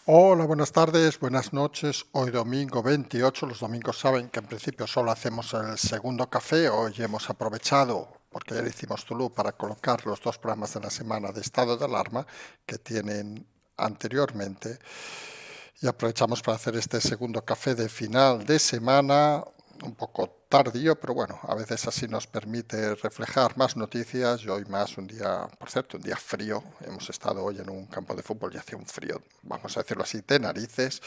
Hola, buenas tardes, buenas noches. Hoy domingo 28. Los domingos saben que en principio solo hacemos el segundo café. Hoy hemos aprovechado, porque ayer hicimos Tulu, para colocar los dos programas de la semana de estado de alarma que tienen anteriormente. Y aprovechamos para hacer este segundo café de final de semana, un poco tardío, pero bueno, a veces así nos permite reflejar más noticias y hoy más un día, por cierto, un día frío. Hemos estado hoy en un campo de fútbol y hacía un frío, vamos a decirlo así, de narices.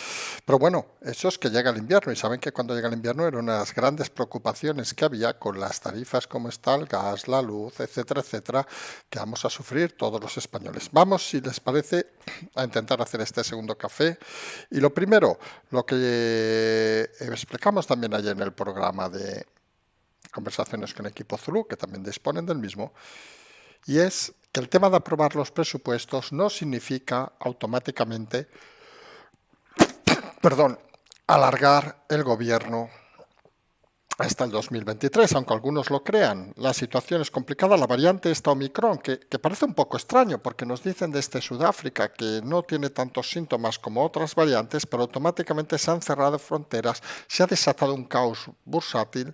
Pero bueno, eso es que llega el invierno y saben que cuando llega el invierno eran unas grandes preocupaciones que había con las tarifas como está el gas, la luz, etcétera, etcétera, que vamos a sufrir todos los españoles. Vamos, si les parece, a intentar hacer este segundo café. Y lo primero, lo que explicamos también ayer en el programa de conversaciones con equipo Zulu, que también disponen del mismo, y es que el tema de aprobar los presupuestos no significa automáticamente, perdón, alargar el gobierno hasta el 2023, aunque algunos lo crean. La situación es complicada. La variante esta Omicron, que parece un poco extraño, porque nos dicen desde Sudáfrica que no tiene tantos síntomas como otras variantes, pero automáticamente se han cerrado fronteras, se ha desatado un caos bursátil.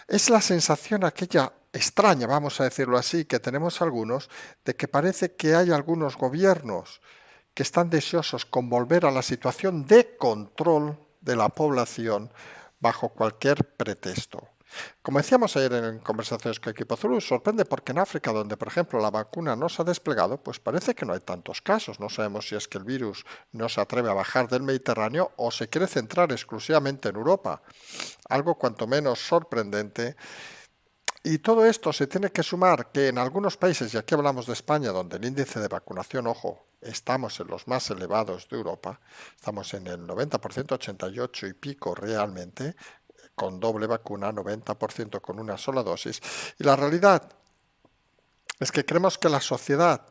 Es la sensación aquella extraña, vamos a decirlo así, que tenemos algunos, de que parece que hay algunos gobiernos que están deseosos con volver a la situación de control de la población bajo cualquier pretexto. Como decíamos ayer en conversaciones con Equipo Zulu, sorprende porque en África, donde por ejemplo la vacuna no se ha desplegado, pues parece que no hay tantos casos. No sabemos si es que el virus no se atreve a bajar del Mediterráneo o se quiere centrar exclusivamente en Europa. Algo cuanto menos sorprendente. Y todo esto se tiene que sumar que en algunos países, y aquí hablamos de España, donde el índice de vacunación, ojo, estamos en los más elevados de Europa, estamos en el 90%, 88 y pico realmente, con doble vacuna, 90% con una sola dosis. Y la realidad es que creemos que la sociedad,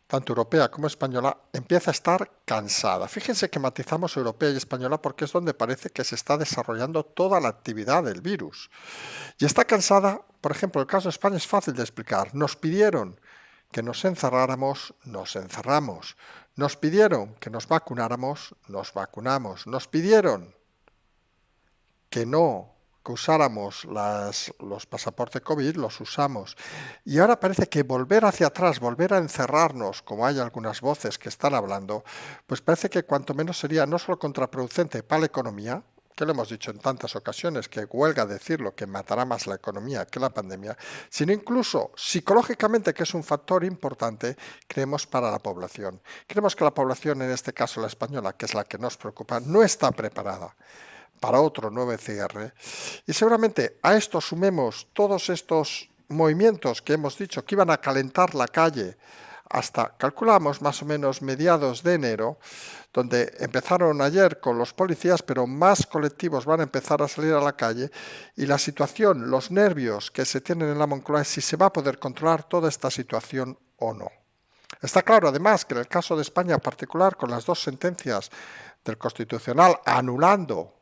tanto europea como española, empieza a estar cansada. Fíjense que matizamos europea y española porque es donde parece que se está desarrollando toda la actividad del virus. Y está cansada, por ejemplo, el caso de España es fácil de explicar. Nos pidieron que nos encerráramos, nos encerramos. Nos pidieron que nos vacunáramos, nos vacunamos. Nos pidieron que no, que usáramos los pasaportes COVID, los usamos. Y ahora parece que volver hacia atrás, volver a encerrarnos, como hay algunas voces que están hablando, pues parece que cuanto menos sería no solo contraproducente para la economía, que lo hemos dicho en tantas ocasiones, que huelga decirlo, que matará más la economía que la pandemia, sino incluso psicológicamente, que es un factor importante, creemos para la población. Creemos que la población, en este caso la española, que es la que nos preocupa, no está preparada para otro nuevo cierre. Y seguramente a esto sumemos todos estos movimientos que hemos dicho que iban a calentar la calle hasta, calculamos, más o menos mediados de enero, donde empezaron ayer con los policías, pero más colectivos van a empezar a salir a la calle y la situación, los nervios que se tienen en la Moncloa es si se va a poder controlar toda esta situación o no. Está claro, además, que en el caso de España en particular, con las dos sentencias del Constitucional anulando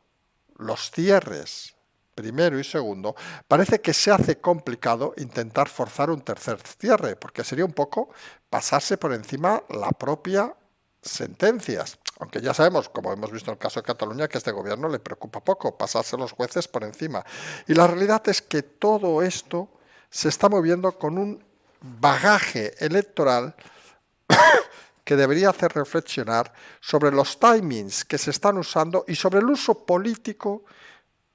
los cierres primero y segundo, parece que se hace complicado intentar forzar un tercer cierre, porque sería un poco pasarse por encima la propia sentencias. Aunque ya sabemos, como hemos visto en el caso de Cataluña, que a este gobierno le preocupa poco pasarse los jueces por encima. Y la realidad es que todo esto se está moviendo con un bagaje electoral que debería hacer reflexionar sobre los timings que se están usando y sobre el uso político,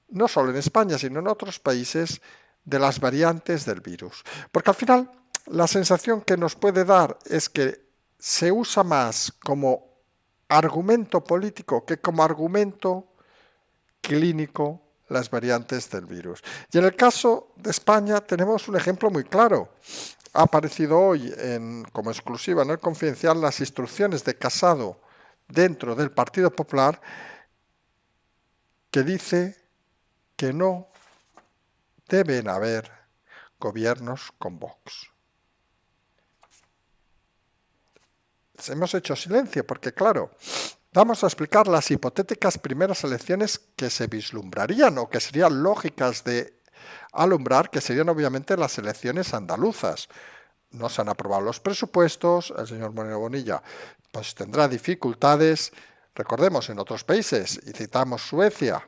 no solo en España, sino en otros países, de las variantes del virus. Porque al final la sensación que nos puede dar es que se usa más como argumento político que como argumento clínico las variantes del virus. Y en el caso de España tenemos un ejemplo muy claro. Ha aparecido hoy como exclusiva en el Confidencial las instrucciones de Casado dentro del Partido Popular que dice que no deben haber gobiernos con Vox. Hemos hecho silencio porque, claro, vamos a explicar las hipotéticas primeras elecciones que se vislumbrarían o que serían lógicas de alumbrar, que serían obviamente las elecciones andaluzas. No se han aprobado los presupuestos, el señor Moreno Bonilla pues tendrá dificultades, Recordemos, en otros países, y citamos Suecia,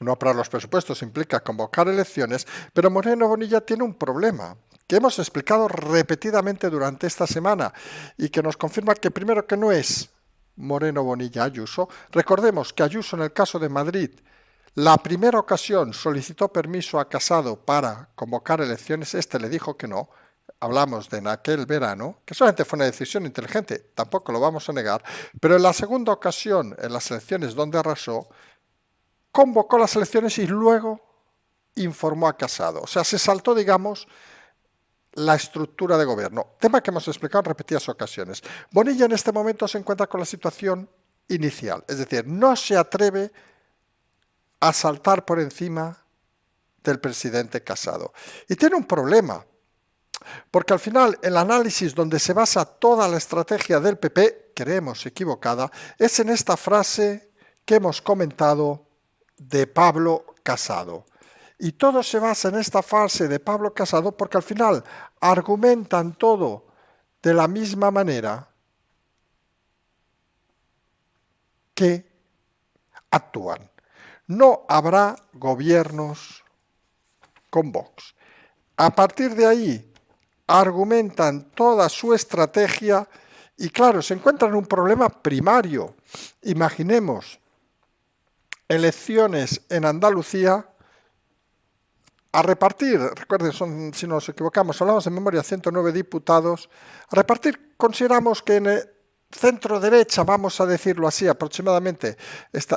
no aprobar los presupuestos implica convocar elecciones, pero Moreno Bonilla tiene un problema que hemos explicado repetidamente durante esta semana y que nos confirma que primero que no es Moreno Bonilla Ayuso. Recordemos que Ayuso, en el caso de Madrid, la primera ocasión solicitó permiso a Casado para convocar elecciones, este le dijo que no. Hablamos de en aquel verano, que solamente fue una decisión inteligente, tampoco lo vamos a negar, pero en la segunda ocasión, en las elecciones donde arrasó, convocó las elecciones y luego informó a Casado. O sea, se saltó, digamos, la estructura de gobierno. Tema que hemos explicado en repetidas ocasiones. Bonilla en este momento se encuentra con la situación inicial. Es decir, no se atreve a saltar por encima del presidente Casado. Y tiene un problema. Porque al final el análisis donde se basa toda la estrategia del PP, creemos equivocada, es en esta frase que hemos comentado de Pablo Casado. Y todo se basa en esta frase de Pablo Casado porque al final argumentan todo de la misma manera que actúan. No habrá gobiernos con Vox. A partir de ahí argumentan toda su estrategia y claro, se encuentran en un problema primario. Imaginemos elecciones en Andalucía a repartir, recuerden, si nos equivocamos, hablamos de memoria 109 diputados, a repartir consideramos que en el centro derecha, vamos a decirlo así aproximadamente,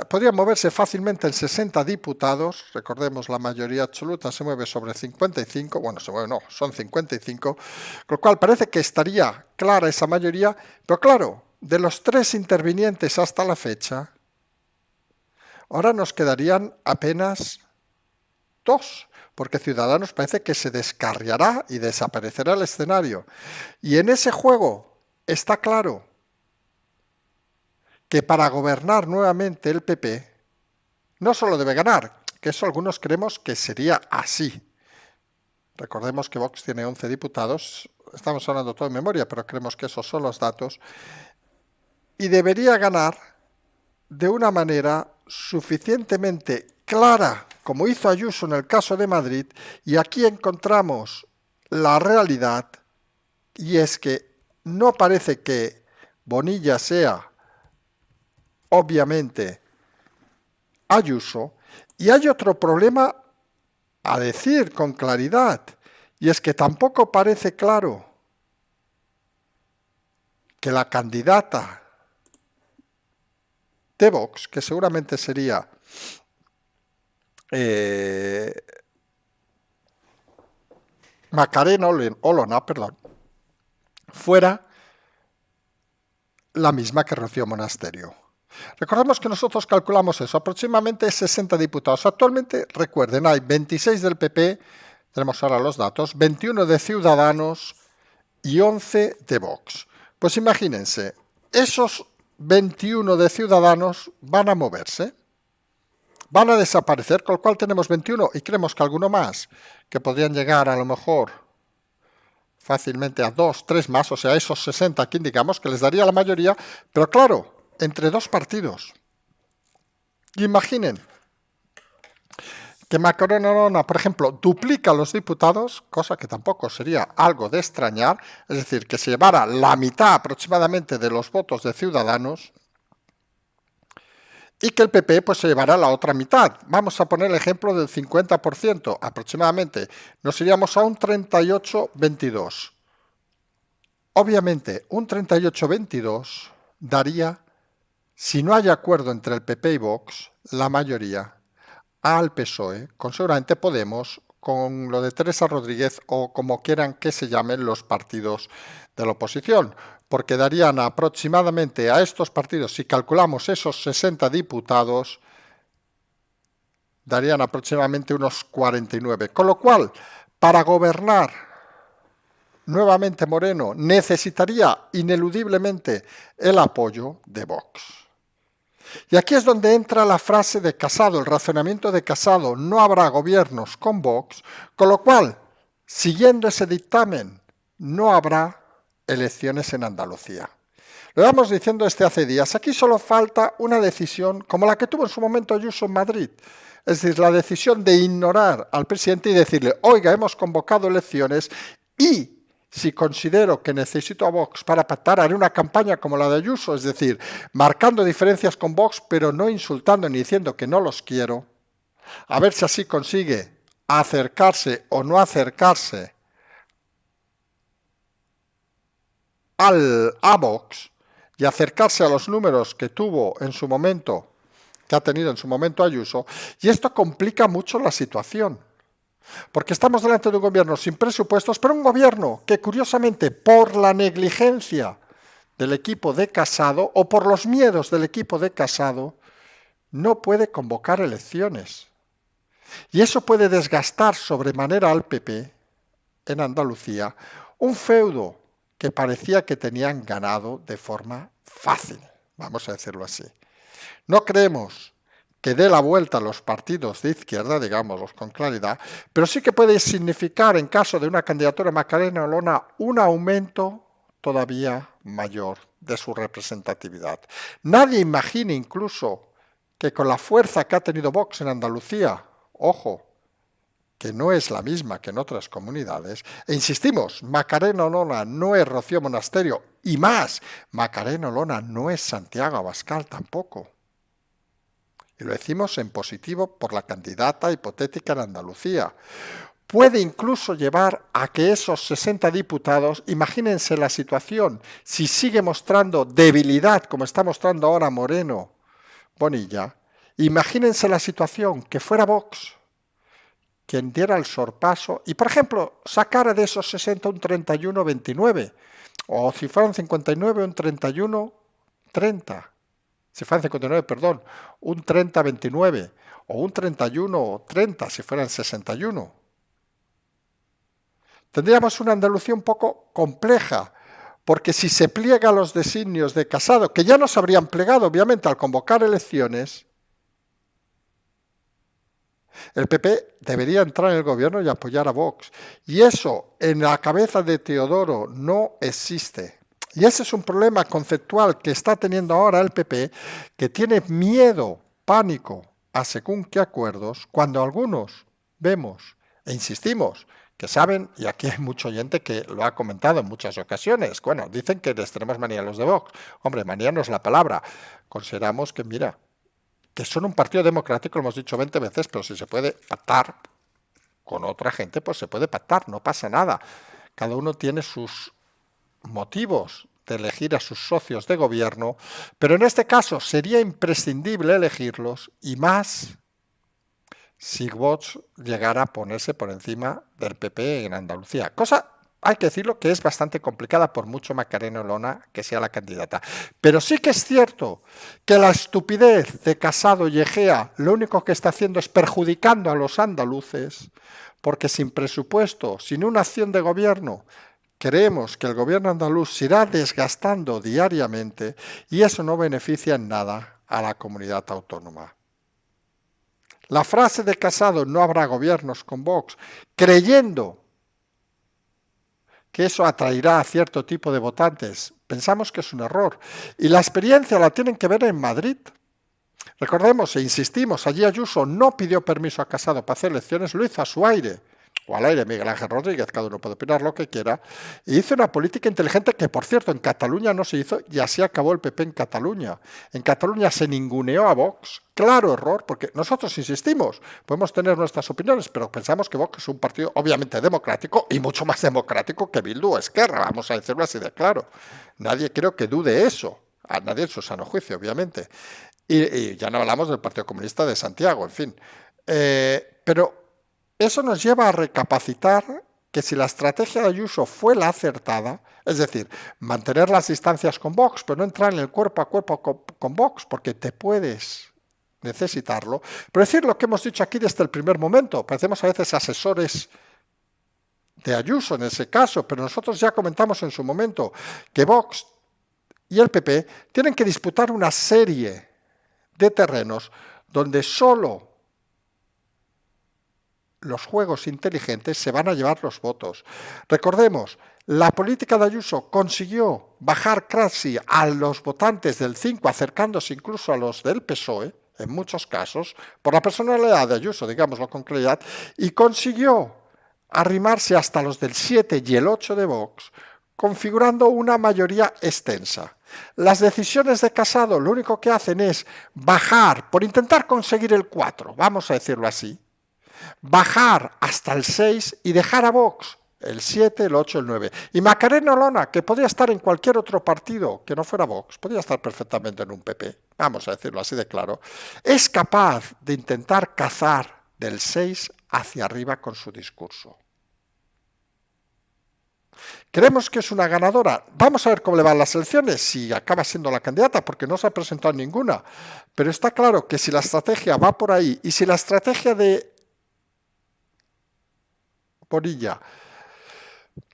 podría moverse fácilmente en 60 diputados, recordemos la mayoría absoluta se mueve sobre 55, bueno, se mueve no, son 55, con lo cual parece que estaría clara esa mayoría, pero claro, de los 3 intervinientes hasta la fecha, ahora nos quedarían apenas 2, porque Ciudadanos parece que se descarriará y desaparecerá el escenario. Y en ese juego está claro que para gobernar nuevamente el PP no solo debe ganar, que eso algunos creemos que sería así. Recordemos que Vox tiene 11 diputados, estamos hablando todo en memoria, pero creemos que esos son los datos, y debería ganar de una manera suficientemente clara, como hizo Ayuso en el caso de Madrid, y aquí encontramos la realidad, y es que no parece que Bonilla sea obviamente Ayuso, y hay otro problema a decir con claridad, y es que tampoco parece claro que la candidata de Vox, que seguramente sería Macarena Olona, fuera la misma que Rocío Monasterio. Recordemos que nosotros calculamos eso, aproximadamente 60 diputados. Actualmente, recuerden, hay 26 del PP, tenemos ahora los datos, 21 de Ciudadanos y 11 de Vox. Pues imagínense, esos 21 de Ciudadanos van a moverse, van a desaparecer, con lo cual tenemos 21 y creemos que alguno más, que podrían llegar a lo mejor fácilmente a 2, 3 más, o sea, esos 60 que indicamos, que les daría la mayoría, pero claro, entre 2 partidos. Imaginen que Macarena, por ejemplo, duplica los diputados, cosa que tampoco sería algo de extrañar, es decir, que se llevara la mitad aproximadamente de los votos de Ciudadanos y que el PP pues se llevará la otra mitad. Vamos a poner el ejemplo del 50% aproximadamente. Nos iríamos a un 38-22. Obviamente, un 38-22 daría, si no hay acuerdo entre el PP y Vox, la mayoría al PSOE, con seguramente Podemos, con lo de Teresa Rodríguez o como quieran que se llamen los partidos de la oposición, porque darían aproximadamente a estos partidos, si calculamos esos 60 diputados, darían aproximadamente unos 49. Con lo cual, para gobernar nuevamente Moreno necesitaría ineludiblemente el apoyo de Vox. Y aquí es donde entra la frase de Casado, el razonamiento de Casado, no habrá gobiernos con Vox, con lo cual, siguiendo ese dictamen, no habrá elecciones en Andalucía. Lo vamos diciendo desde hace días. Aquí solo falta una decisión como la que tuvo en su momento Ayuso en Madrid. Es decir, la decisión de ignorar al presidente y decirle, oiga, hemos convocado elecciones y si considero que necesito a Vox para pactar, haré una campaña como la de Ayuso, es decir, marcando diferencias con Vox, pero no insultando ni diciendo que no los quiero, a ver si así consigue acercarse o no acercarse a Vox y acercarse a los números que tuvo en su momento, que ha tenido en su momento Ayuso, y esto complica mucho la situación. Porque estamos delante de un gobierno sin presupuestos, pero un gobierno que curiosamente por la negligencia del equipo de Casado o por los miedos del equipo de Casado no puede convocar elecciones. Y eso puede desgastar sobremanera al PP en Andalucía, un feudo que parecía que tenían ganado de forma fácil, vamos a decirlo así. No creemos que dé la vuelta a los partidos de izquierda, digámoslos con claridad, pero sí que puede significar, en caso de una candidatura de Macarena Olona, un aumento todavía mayor de su representatividad. Nadie imagina incluso que con la fuerza que ha tenido Vox en Andalucía, ojo, que no es la misma que en otras comunidades, e insistimos, Macarena Olona no es Rocío Monasterio, y más, Macarena Olona no es Santiago Abascal tampoco. Y lo decimos en positivo por la candidata hipotética en Andalucía. Puede incluso llevar a que esos 60 diputados, imagínense la situación, si sigue mostrando debilidad como está mostrando ahora Moreno Bonilla, imagínense la situación que fuera Vox quien diera el sorpaso y, por ejemplo, sacara de esos 60 un 31-29, o si fueran 59 un 31-30. Si fueran 59, perdón, un 30-29 o un 31-30 si fueran 61. Tendríamos una Andalucía un poco compleja, porque si se pliega a los designios de Casado, que ya nos habrían plegado obviamente al convocar elecciones, el PP debería entrar en el gobierno y apoyar a Vox. Y eso en la cabeza de Teodoro no existe. Y ese es un problema conceptual que está teniendo ahora el PP, que tiene miedo, pánico a según qué acuerdos, cuando algunos vemos e insistimos que saben, y aquí hay mucho oyente que lo ha comentado en muchas ocasiones, bueno, dicen que les tenemos manía a los de Vox. Hombre, manía no es la palabra. Consideramos que, mira, que son un partido democrático, lo hemos dicho 20 veces, pero si se puede pactar con otra gente, pues se puede pactar, no pasa nada. Cada uno tiene sus motivos de elegir a sus socios de gobierno, pero en este caso sería imprescindible elegirlos y más si Vox llegara a ponerse por encima del PP en Andalucía. Cosa, hay que decirlo, que es bastante complicada por mucho Macarena Olona que sea la candidata. Pero sí que es cierto que la estupidez de Casado y Egea lo único que está haciendo es perjudicando a los andaluces, porque sin presupuesto, sin una acción de gobierno, creemos que el gobierno andaluz se irá desgastando diariamente y eso no beneficia en nada a la comunidad autónoma. La frase de Casado, no habrá gobiernos con Vox, creyendo que eso atraerá a cierto tipo de votantes, pensamos que es un error. Y la experiencia la tienen que ver en Madrid. Recordemos e insistimos, allí Ayuso no pidió permiso a Casado para hacer elecciones, lo hizo a su aire, o al aire Miguel Ángel Rodríguez, cada uno puede opinar lo que quiera, y hizo una política inteligente que, por cierto, en Cataluña no se hizo y así acabó el PP en Cataluña. En Cataluña se ninguneó a Vox, claro error, porque nosotros insistimos, podemos tener nuestras opiniones, pero pensamos que Vox es un partido obviamente democrático y mucho más democrático que Bildu o Esquerra, vamos a decirlo así de claro. Nadie creo que dude eso, a nadie en su sano juicio, obviamente. Y ya no hablamos del Partido Comunista de Santiago, en fin. Pero eso nos lleva a recapacitar que si la estrategia de Ayuso fue la acertada, es decir, mantener las distancias con Vox, pero no entrar en el cuerpo a cuerpo con Vox, porque te puedes necesitarlo, pero decir lo que hemos dicho aquí desde el primer momento, parecemos a veces asesores de Ayuso en ese caso, pero nosotros ya comentamos en su momento que Vox y el PP tienen que disputar una serie de terrenos donde solo los juegos inteligentes se van a llevar los votos. Recordemos, La política de Ayuso consiguió bajar casi a los votantes del 5, acercándose incluso a los del PSOE, en muchos casos, por la personalidad de Ayuso, digámoslo con claridad, y consiguió arrimarse hasta los del 7 y el 8 de Vox, configurando una mayoría extensa. Las decisiones de Casado lo único que hacen es bajar, por intentar conseguir el 4, vamos a decirlo así, bajar hasta el 6 y dejar a Vox el 7, el 8, el 9. Y Macarena Olona, que podría estar en cualquier otro partido que no fuera Vox, podría estar perfectamente en un PP, vamos a decirlo así de claro, es capaz de intentar cazar del 6 hacia arriba con su discurso. Creemos que es una ganadora. Vamos a ver cómo le van las elecciones, si acaba siendo la candidata, porque no se ha presentado ninguna. Pero está claro que si la estrategia va por ahí, y si la estrategia de Bonilla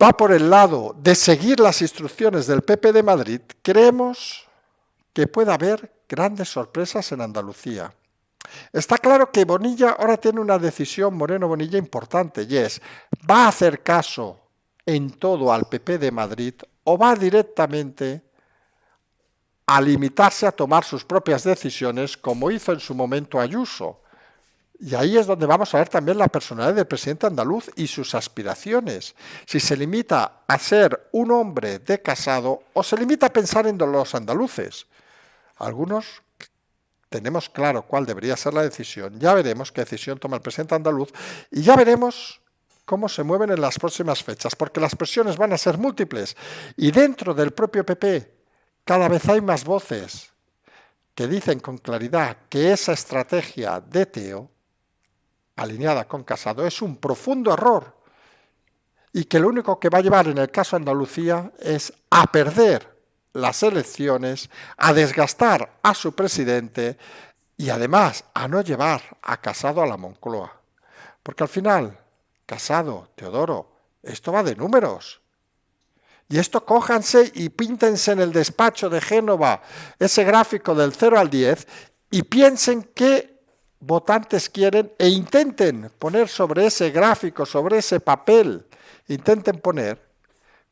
va por el lado de seguir las instrucciones del PP de Madrid, creemos que puede haber grandes sorpresas en Andalucía. Está claro que Bonilla ahora tiene una decisión, Moreno Bonilla, importante, y es, ¿va a hacer caso en todo al PP de Madrid o va directamente a limitarse a tomar sus propias decisiones como hizo en su momento Ayuso? Y ahí es donde vamos a ver también la personalidad del presidente andaluz y sus aspiraciones. Si se limita a ser un hombre de Casado o se limita a pensar en los andaluces. Algunos tenemos claro cuál debería ser la decisión. Ya veremos qué decisión toma el presidente andaluz y ya veremos cómo se mueven en las próximas fechas, porque las presiones van a ser múltiples. Y dentro del propio PP cada vez hay más voces que dicen con claridad que esa estrategia de Teo, alineada con Casado, es un profundo error y que lo único que va a llevar en el caso de Andalucía es a perder las elecciones, a desgastar a su presidente y además a no llevar a Casado a la Moncloa. Porque al final, Casado, Teodoro, esto va de números. Y esto cójanse y píntense en el despacho de Génova ese gráfico del 0 al 10 y piensen qué votantes quieren e intenten poner sobre ese gráfico, sobre ese papel, intenten poner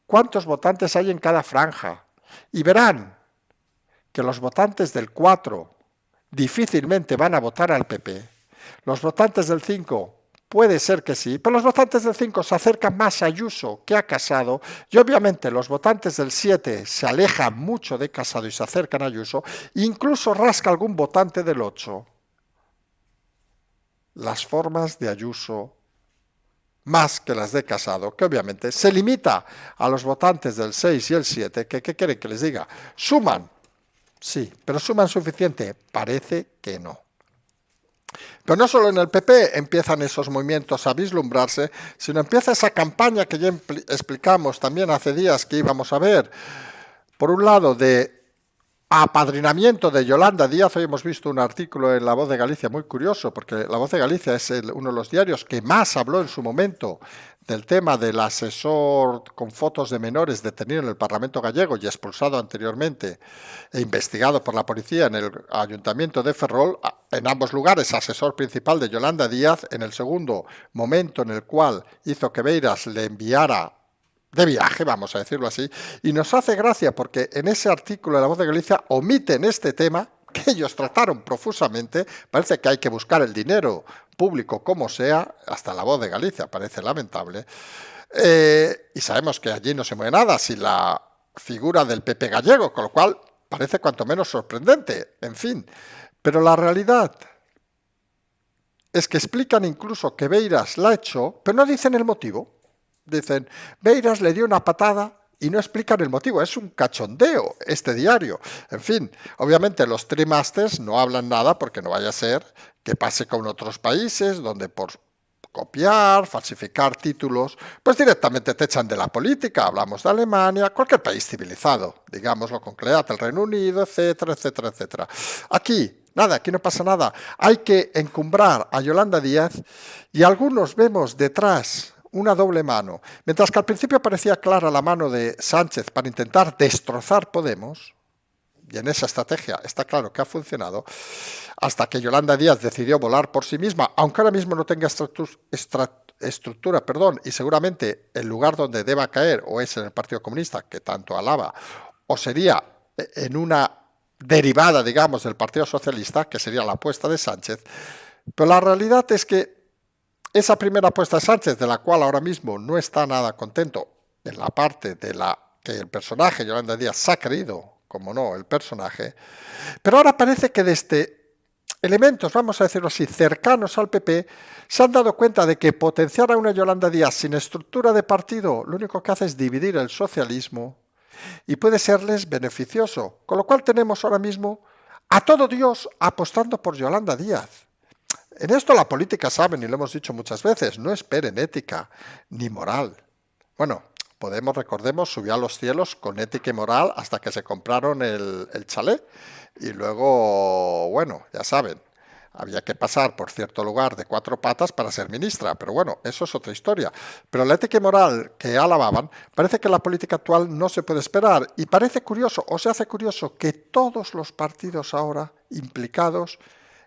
cuántos votantes hay en cada franja y verán que los votantes del 4 difícilmente van a votar al PP, los votantes del 5 puede ser que sí, pero los votantes del 5 se acercan más a Ayuso que a Casado y obviamente los votantes del 7 se alejan mucho de Casado y se acercan a Ayuso, incluso rasca algún votante del 8. Las formas de Ayuso más que las de Casado, que obviamente se limita a los votantes del 6 y el 7, que ¿qué quieren que les diga? ¿Suman? Sí, pero ¿suman suficiente? Parece que no. Pero no solo en el PP empiezan esos movimientos a vislumbrarse, sino empieza esa campaña que ya explicamos también hace días que íbamos a ver, por un lado de apadrinamiento de Yolanda Díaz. Hoy hemos visto un artículo en La Voz de Galicia muy curioso, porque La Voz de Galicia es uno de los diarios que más habló en su momento del tema del asesor con fotos de menores detenido en el Parlamento gallego y expulsado anteriormente e investigado por la policía en el Ayuntamiento de Ferrol. En ambos lugares, asesor principal de Yolanda Díaz, en el segundo momento en el cual hizo que Beiras le enviara de viaje, vamos a decirlo así, y nos hace gracia porque en ese artículo de La Voz de Galicia omiten este tema que ellos trataron profusamente. Parece que hay que buscar el dinero público como sea, hasta La Voz de Galicia parece lamentable, y sabemos que allí no se mueve nada sin la figura del PP gallego, con lo cual parece cuanto menos sorprendente, en fin, pero la realidad es que explican incluso que Beiras la echó, pero no dicen el motivo. Dicen, Beiras le dio una patada y no explican el motivo. Es un cachondeo este diario. En fin, obviamente los trimasters no hablan nada porque no vaya a ser que pase con otros países donde por copiar, falsificar títulos, pues directamente te echan de la política. Hablamos de Alemania, cualquier país civilizado, digámoslo con claridad, el Reino Unido, etcétera, etcétera, etcétera. Aquí, nada, aquí no pasa nada. Hay que encumbrar a Yolanda Díaz y algunos vemos detrás una doble mano. Mientras que al principio parecía clara la mano de Sánchez para intentar destrozar Podemos, y en esa estrategia está claro que ha funcionado, hasta que Yolanda Díaz decidió volar por sí misma, aunque ahora mismo no tenga estructura, perdón, y seguramente el lugar donde deba caer o es en el Partido Comunista, que tanto alaba, o sería en una derivada, digamos, del Partido Socialista, que sería la apuesta de Sánchez, pero la realidad es que esa primera apuesta de Sánchez, de la cual ahora mismo no está nada contento, en la parte de la que el personaje Yolanda Díaz se ha creído, como no, el personaje, pero ahora parece que desde elementos, vamos a decirlo así, cercanos al PP, se han dado cuenta de que potenciar a una Yolanda Díaz sin estructura de partido lo único que hace es dividir el socialismo y puede serles beneficioso. Con lo cual tenemos ahora mismo a todo Dios apostando por Yolanda Díaz. En esto la política, saben, y lo hemos dicho muchas veces, no esperen ética ni moral. Bueno, Podemos, recordemos, subió a los cielos con ética y moral hasta que se compraron el chalet. Y luego, bueno, ya saben, había que pasar por cierto lugar de 4 patas para ser ministra, pero bueno, eso es otra historia. Pero la ética y moral que alababan, parece que en la política actual no se puede esperar. Y parece curioso, o se hace curioso, que todos los partidos ahora implicados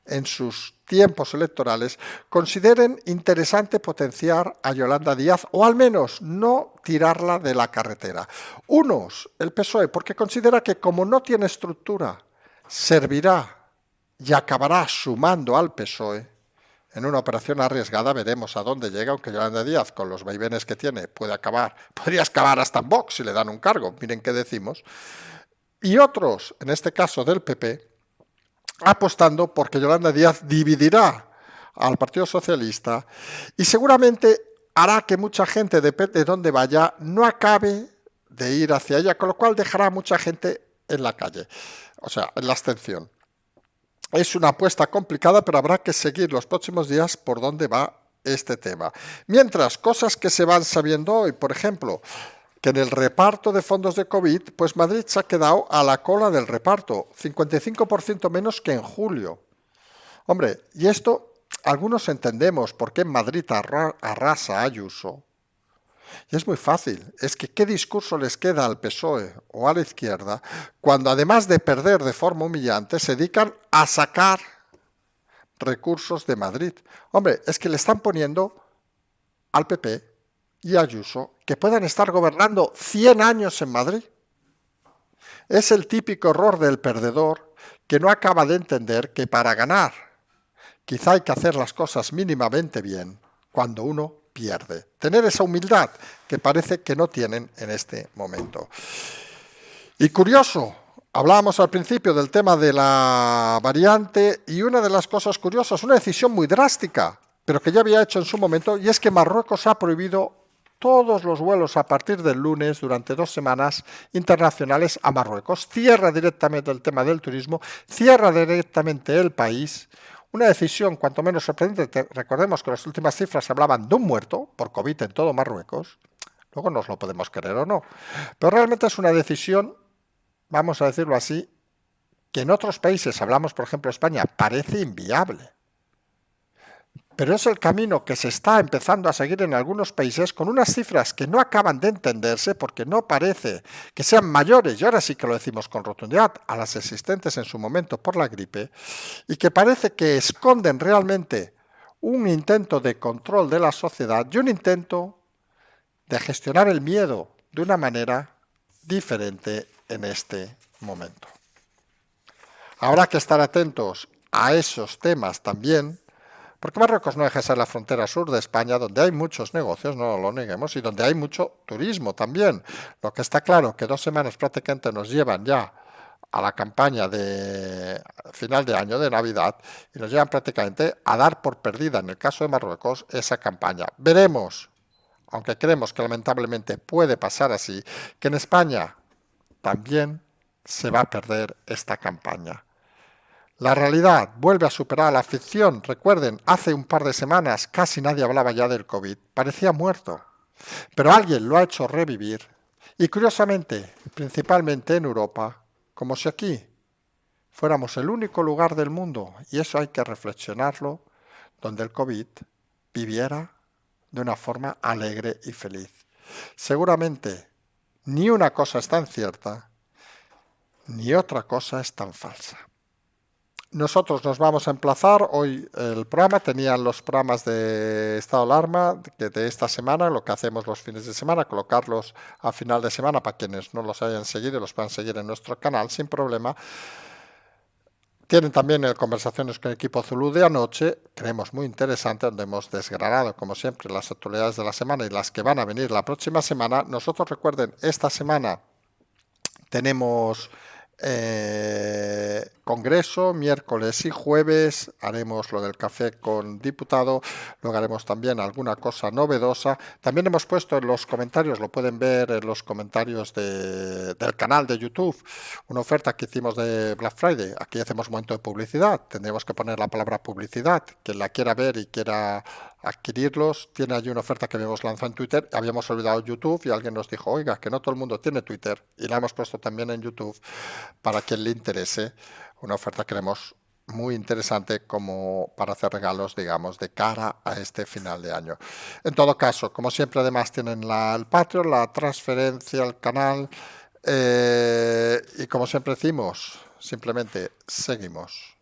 en sus tiempos electorales consideren interesante potenciar a Yolanda Díaz o al menos no tirarla de la carretera. Unos, el PSOE, porque considera que como no tiene estructura, servirá y acabará sumando al PSOE. En una operación arriesgada veremos a dónde llega, aunque Yolanda Díaz, con los vaivenes que tiene, podría acabar hasta en Vox si le dan un cargo, miren qué decimos. Y otros, en este caso del PP, apostando porque Yolanda Díaz dividirá al Partido Socialista y seguramente hará que mucha gente, depende de dónde vaya, no acabe de ir hacia ella, con lo cual dejará a mucha gente en la calle, o sea, en la abstención. Es una apuesta complicada, pero habrá que seguir los próximos días por dónde va este tema. Mientras, cosas que se van sabiendo hoy, por ejemplo, que en el reparto de fondos de COVID, pues Madrid se ha quedado a la cola del reparto, 55% menos que en julio. Hombre, y esto algunos entendemos por qué en Madrid arrasa Ayuso. Y es muy fácil, es que ¿qué discurso les queda al PSOE o a la izquierda cuando además de perder de forma humillante se dedican a sacar recursos de Madrid? Hombre, es que le están poniendo al PP y a Ayuso que puedan estar gobernando 100 años en Madrid. Es el típico error del perdedor que no acaba de entender que para ganar quizá hay que hacer las cosas mínimamente bien cuando uno pierde. Tener esa humildad que parece que no tienen en este momento. Y curioso, hablábamos al principio del tema de la variante y una de las cosas curiosas, una decisión muy drástica, pero que ya había hecho en su momento, y es que Marruecos ha prohibido todos los vuelos a partir del lunes durante 2 semanas internacionales a Marruecos. Cierra directamente el tema del turismo, cierra directamente el país. Una decisión cuanto menos sorprendente. Recordemos que las últimas cifras hablaban de un muerto por COVID en todo Marruecos. Luego nos lo podemos creer o no. Pero realmente es una decisión, vamos a decirlo así, que en otros países, hablamos por ejemplo de España, parece inviable. Pero es el camino que se está empezando a seguir en algunos países con unas cifras que no acaban de entenderse porque no parece que sean mayores, y ahora sí que lo decimos con rotundidad, a las existentes en su momento por la gripe, y que parece que esconden realmente un intento de control de la sociedad y un intento de gestionar el miedo de una manera diferente en este momento. Habrá que estar atentos a esos temas también, porque Marruecos no deja de ser la frontera sur de España, donde hay muchos negocios, no lo neguemos, y donde hay mucho turismo también. Lo que está claro que 2 semanas prácticamente nos llevan ya a la campaña de final de año, de Navidad, y nos llevan prácticamente a dar por perdida, en el caso de Marruecos, esa campaña. Veremos, aunque creemos que lamentablemente puede pasar así, que en España también se va a perder esta campaña. La realidad vuelve a superar a la ficción. Recuerden, hace un par de semanas casi nadie hablaba ya del COVID. Parecía muerto. Pero alguien lo ha hecho revivir. Y curiosamente, principalmente en Europa, como si aquí fuéramos el único lugar del mundo, y eso hay que reflexionarlo, donde el COVID viviera de una forma alegre y feliz. Seguramente ni una cosa es tan cierta, ni otra cosa es tan falsa. Nosotros nos vamos a emplazar hoy el programa, tenían los programas de estado de alarma de esta semana, lo que hacemos los fines de semana, colocarlos a final de semana para quienes no los hayan seguido, los puedan seguir en nuestro canal sin problema. Tienen también conversaciones con el equipo Zulu de anoche, creemos muy interesante, donde hemos desgranado, como siempre, las actualidades de la semana y las que van a venir la próxima semana. Nosotros, recuerden, esta semana tenemos congreso, miércoles y jueves, haremos lo del café con diputado, luego haremos también alguna cosa novedosa. También hemos puesto en los comentarios, lo pueden ver en los comentarios del canal de YouTube, una oferta que hicimos de Black Friday. Aquí hacemos un momento de publicidad, tendremos que poner la palabra publicidad, quien la quiera ver y quiera adquirirlos, tiene allí una oferta que habíamos lanzado en Twitter, habíamos olvidado YouTube y alguien nos dijo, oiga, que no todo el mundo tiene Twitter, y la hemos puesto también en YouTube para quien le interese, una oferta que creemos muy interesante como para hacer regalos, digamos, de cara a este final de año. En todo caso, como siempre, además tienen el Patreon, la transferencia al canal, y como siempre decimos, simplemente seguimos.